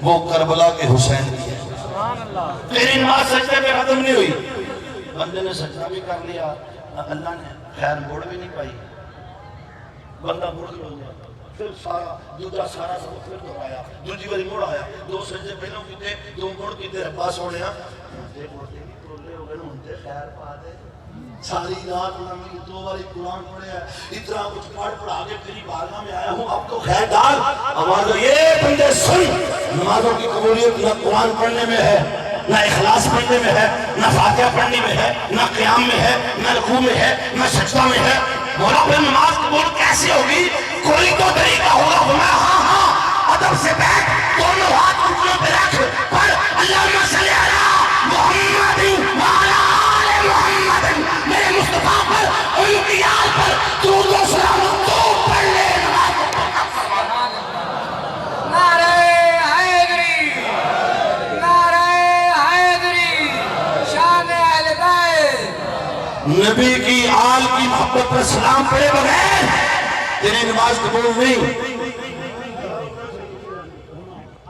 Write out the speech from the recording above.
وہ کربلا کے حسین کی ہے۔ تیری نماز سجدے پہ ختم نہیں ہوئی، بندے نے سجدہ بھی کر لیا، اللہ نے خیر موڑ بھی نہیں پائی، بندہ مڑ ہو گیا، پھر سارا دوجا سارا سب پھر دہرایا، دوجی باری موڑ آیا، دو سجدے پہلوں کیتے، دو موڑ کیتے، ربا سونے مندے موڑتے بھی تولے ہو گئے، مندے خیر پا دے، ساری رات میں دو باری قرآن پڑھے ہیں، اتنا کچھ پڑھا کے تیری بارگاہ میں آیا ہوں، اب تو خیر ڈال، آواز یہ بندے سن، نمازوں کی قبولیت نہ قرآن پڑھنے میں ہے، نہ اخلاص پڑھنے میں ہے، نہ فاتحہ پڑھنے میں ہے، نہ قیام میں ہے، نہ رکوع میں ہے، نہ سجدہ میں ہے۔ مولا پھر نماز قبول کیسے ہوگی؟ کوئی تو طریقہ ہوگا، ہاں ادب سے بیٹھ، دونوں ہاتھ گھٹنوں پہ رکھ، پڑھ اللہم صلی علی محمد وعلی آل محمد، میرے مصطفیٰ پر، ان کی آل پر درود و سلام تو پڑھ لے۔ نعرہ حیدری، نعرہ حیدری، شان اہل بیت۔ نبی کی آل کی محبت پر سلام پڑے بغیر تیری نماز قبول نہیں۔